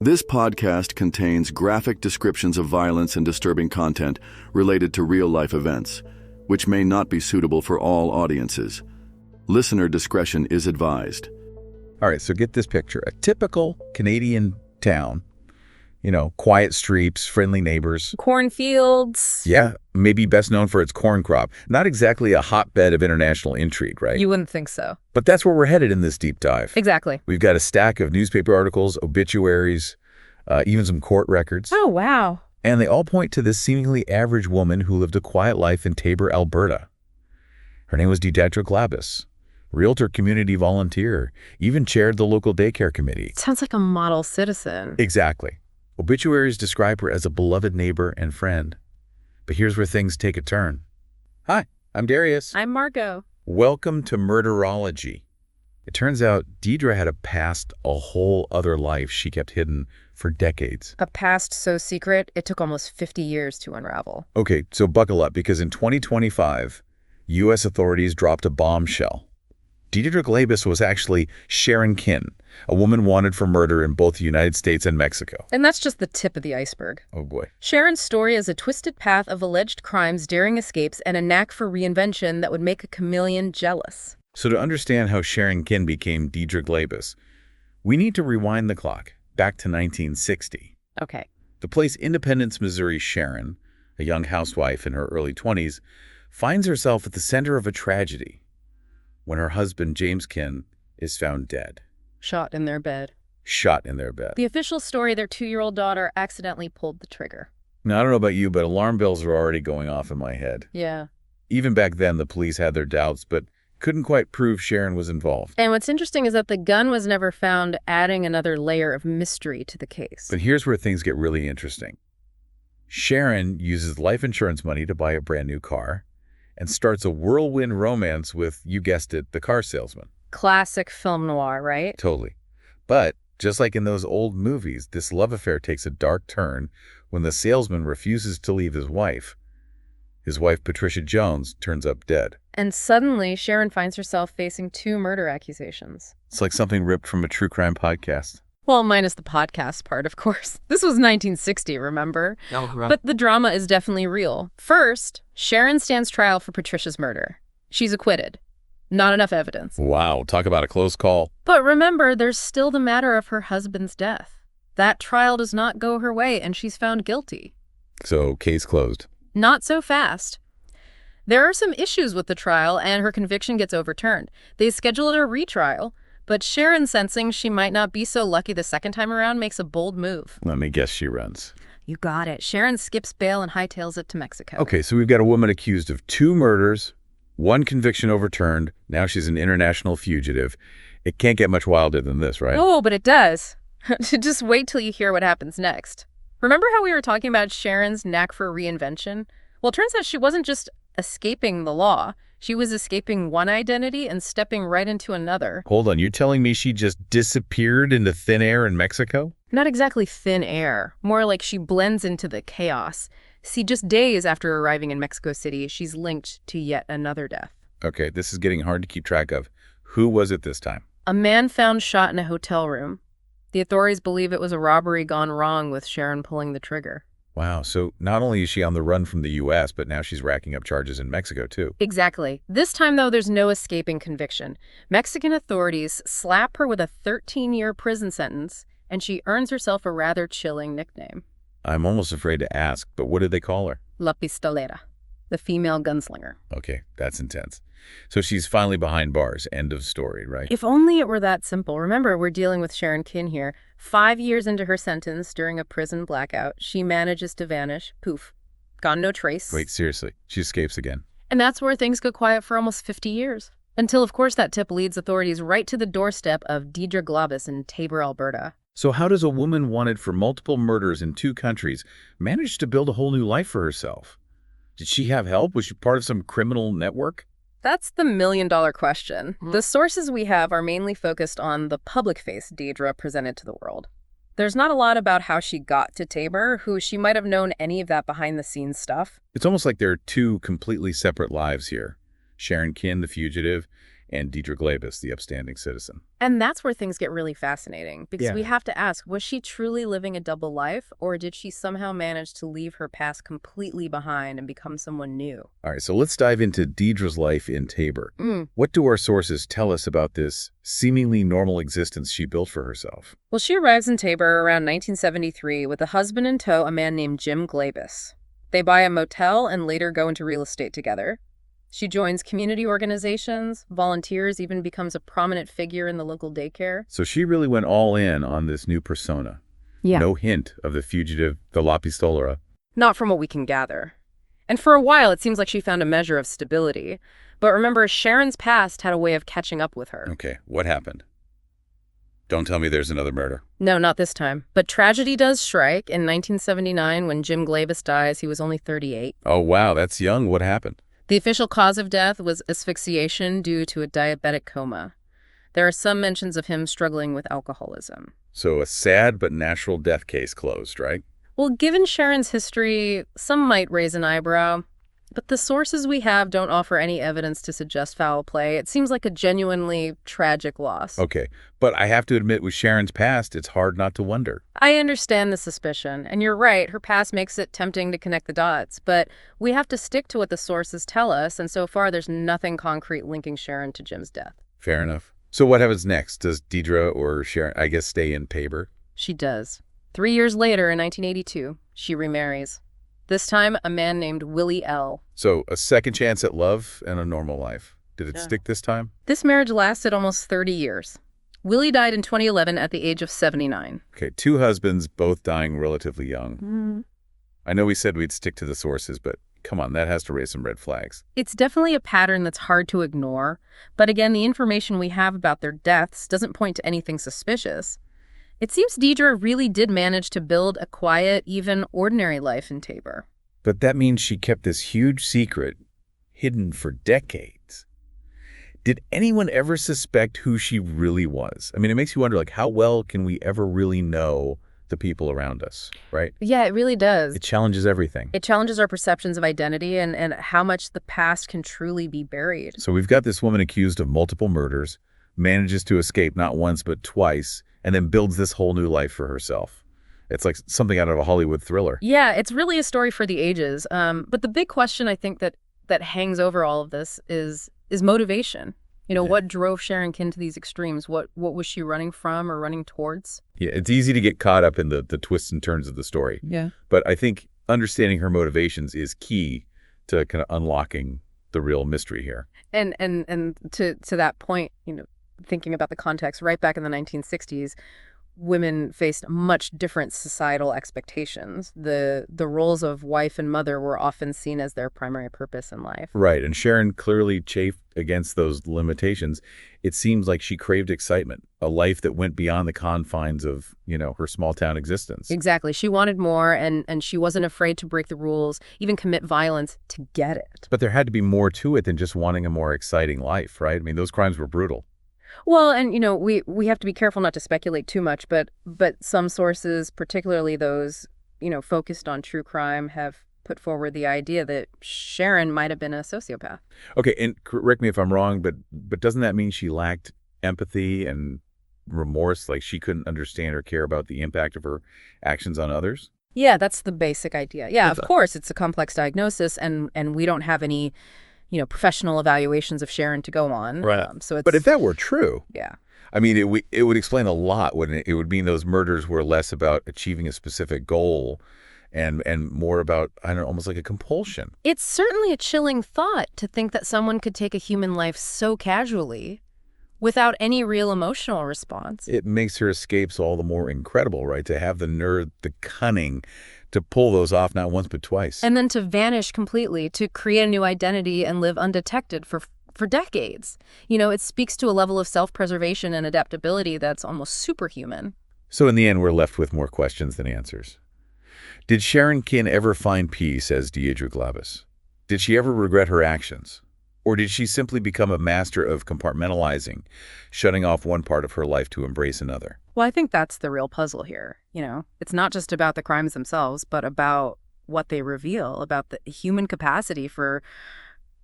This podcast contains graphic descriptions of violence and disturbing content related to real-life events, which may not be suitable for all audiences. Listener discretion is advised. All right, so get this picture. A typical Canadian town. Quiet streets, friendly neighbors. Cornfields. Yeah, maybe best known for its corn crop. Not exactly a hotbed of international intrigue, right? You wouldn't think so. But that's where we're headed in this deep dive. Exactly. We've got a stack of newspaper articles, obituaries, even some court records. Oh, wow. And they all point to this seemingly average woman who lived a quiet life in Taber, Alberta. Her name was Deidre Glabus. Realtor, community volunteer, even chaired the local daycare committee. Sounds like a model citizen. Exactly. Obituaries describe her as a beloved neighbor and friend. But here's where things take a turn. Hi, I'm Darius. I'm Margot. Welcome to Murderology. It turns out Deidre had a whole other life she kept hidden for decades. A past so secret, it took almost 50 years to unravel. Okay, so buckle up, because in 2025, U.S. authorities dropped a bombshell. Deidre Glabus was actually Sharon Kinne, a woman wanted for murder in both the United States and Mexico. And that's just the tip of the iceberg. Oh boy. Sharon's story is a twisted path of alleged crimes, daring escapes, and a knack for reinvention that would make a chameleon jealous. So to understand how Sharon Kinne became Deidre Glabus, we need to rewind the clock back to 1960. Okay. The place Independence, Missouri Sharon, a young housewife in her early 20s, finds herself at the center of a tragedy when her husband, James Kinne, is found dead. Shot in their bed. Shot in their bed. The official story, their 2-year-old daughter accidentally pulled the trigger. Now, I don't know about you, but alarm bells are already going off in my head. Yeah. Even back then, the police had their doubts, but couldn't quite prove Sharon was involved. And what's interesting is that the gun was never found, adding another layer of mystery to the case. But here's where things get really interesting. Sharon uses life insurance money to buy a brand new car and starts a whirlwind romance with, you guessed it, the car salesman. Classic film noir, right? Totally. But just like in those old movies, this love affair takes a dark turn when the salesman refuses to leave his wife. His wife, Patricia Jones, turns up dead. And suddenly, Sharon finds herself facing 2 murder accusations. It's like something ripped from a true crime podcast. Well, minus the podcast part, of course. This was 1960, remember? Oh, right. But the drama is definitely real. First, Sharon stands trial for Patricia's murder. She's acquitted. Not enough evidence. Wow, talk about a close call. But remember, there's still the matter of her husband's death. That trial does not go her way, and she's found guilty. So, case closed. Not so fast. There are some issues with the trial, and her conviction gets overturned. They scheduled a retrial, but Sharon, sensing she might not be so lucky the second time around, makes a bold move. Let me guess she runs. You got it. Sharon skips bail and hightails it to Mexico. Okay, so we've got a woman accused of 2 murders, 1 conviction overturned. Now she's an international fugitive. It can't get much wilder than this, right? Oh, but it does. Just wait till you hear what happens next. Remember how we were talking about Sharon's knack for reinvention? Well, it turns out she wasn't just escaping the law. She was escaping one identity and stepping right into another. Hold on, you're telling me she just disappeared into thin air in Mexico? Not exactly thin air. More like she blends into the chaos. See, just days after arriving in Mexico City, she's linked to yet another death. Okay, this is getting hard to keep track of. Who was it this time? A man found shot in a hotel room. The authorities believe it was a robbery gone wrong, with Sharon pulling the trigger. Wow, so not only is she on the run from the U.S., but now she's racking up charges in Mexico, too. Exactly. This time, though, there's no escaping conviction. Mexican authorities slap her with a 13-year prison sentence, and she earns herself a rather chilling nickname. I'm almost afraid to ask, but what did they call her? La Pistolera, the female gunslinger. Okay, that's intense. So she's finally behind bars. End of story, right? If only it were that simple. Remember, we're dealing with Sharon Kinne here. 5 years into her sentence, during a prison blackout, she manages to vanish. Poof. Gone no trace. Wait, seriously. She escapes again. And that's where things go quiet for almost 50 years. Until, of course, that tip leads authorities right to the doorstep of Deidre Glabus in Taber, Alberta. So how does a woman wanted for multiple murders in 2 countries manage to build a whole new life for herself? Did she have help? Was she part of some criminal network? That's the million-dollar question. The sources we have are mainly focused on the public face Deidre presented to the world. There's not a lot about how she got to Taber, who she might have known any of that behind-the-scenes stuff. It's almost like there are 2 completely separate lives here. Sharon Kinne, the fugitive, and Deidre Glabus, the upstanding citizen. And that's where things get really fascinating, because Yeah. we have to ask, was she truly living a double life, or did she somehow manage to leave her past completely behind and become someone new? All right, so let's dive into Deidre's life in Tabor. What do our sources tell us about this seemingly normal existence she built for herself? Well, she arrives in Tabor around 1973 with a husband in tow, a man named Jim Glabus. They buy a motel and later go into real estate together. She joins community organizations, volunteers, even becomes a prominent figure in the local daycare. So she really went all in on this new persona. Yeah. No hint of the fugitive, the La Pistolera. Not from what we can gather. And for a while, it seems like she found a measure of stability. But remember, Sharon's past had a way of catching up with her. Okay, what happened? Don't tell me there's another murder. No, not this time. But tragedy does strike. In 1979, when Jim Glabus dies, he was only 38. Oh, wow, that's young. What happened? The official cause of death was asphyxiation due to a diabetic coma. There are some mentions of him struggling with alcoholism. So a sad but natural death case closed, right? Well, given Sharon's history, some might raise an eyebrow, but the sources we have don't offer any evidence to suggest foul play. It seems like a genuinely tragic loss. Okay, but I have to admit, with Sharon's past, it's hard not to wonder. I understand the suspicion, and you're right, her past makes it tempting to connect the dots, but we have to stick to what the sources tell us, and so far there's nothing concrete linking Sharon to Jim's death. Fair enough. So what happens next? Does Deidre or Sharon, I guess, stay in Tabor? She does. 3 years later, in 1982, she remarries. This time, a man named Willie L. So a second chance at love and a normal life. Did it Yeah. stick this time? This marriage lasted almost 30 years. Willie died in 2011 at the age of 79. Okay, 2 husbands, both dying relatively young. I know we said we'd stick to the sources, but come on, that has to raise some red flags. It's definitely a pattern that's hard to ignore, but again, the information we have about their deaths doesn't point to anything suspicious. It seems Deidre really did manage to build a quiet, even ordinary life in Tabor. But that means she kept this huge secret hidden for decades. Did anyone ever suspect who she really was? I mean, it makes you wonder, like, how well can we ever really know the people around us, right? Yeah, it really does. It challenges everything. It challenges our perceptions of identity and how much the past can truly be buried. So we've got this woman accused of multiple murders, manages to escape not once but twice, and then builds this whole new life for herself. It's like something out of a Hollywood thriller. Yeah, it's really a story for the ages. But the big question I think that hangs over all of this is motivation. You know, Yeah. what drove Sharon Kinne to these extremes? What was she running from or running towards? Yeah, it's easy to get caught up in the twists and turns of the story. Yeah. But I think understanding her motivations is key to kind of unlocking the real mystery here. And to that point, you know, thinking about the context, right back in the 1960s, women faced much different societal expectations. The roles of wife and mother were often seen as their primary purpose in life. Right, and Sharon clearly chafed against those limitations. It seems like she craved excitement, a life that went beyond the confines of, her small town existence. Exactly. She wanted more, and she wasn't afraid to break the rules, even commit violence to get it. But there had to be more to it than just wanting a more exciting life, right? I mean, those crimes were brutal. Well, and we have to be careful not to speculate too much, but some sources, particularly those, focused on true crime, have put forward the idea that Sharon might have been a sociopath. Okay, and correct me if I'm wrong, but doesn't that mean she lacked empathy and remorse? Like she couldn't understand or care about the impact of her actions on others? Yeah, that's the basic idea. Yeah, Is of that- course, it's a complex diagnosis, and we don't have any, professional evaluations of Sharon to go on. Right. So it's, But if that were true, yeah. I mean, it would explain a lot, wouldn't it? It would mean those murders were less about achieving a specific goal and more about, I don't know, almost like a compulsion. It's certainly a chilling thought to think that someone could take a human life so casually without any real emotional response. It makes her escapes all the more incredible, right? To have the nerve, the cunning to pull those off not once but twice. And then to vanish completely, to create a new identity and live undetected for decades. It speaks to a level of self-preservation and adaptability that's almost superhuman. So in the end, we're left with more questions than answers. Did Sharon Kinne ever find peace as Deidre Glabus? Did she ever regret her actions? Or did she simply become a master of compartmentalizing, shutting off one part of her life to embrace another? Well, I think that's the real puzzle here. It's not just about the crimes themselves, but about what they reveal, about the human capacity for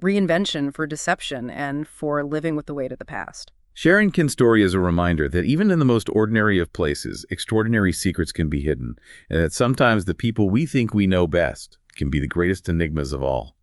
reinvention, for deception, and for living with the weight of the past. Sharon Kinne's story is a reminder that even in the most ordinary of places, extraordinary secrets can be hidden, and that sometimes the people we think we know best can be the greatest enigmas of all.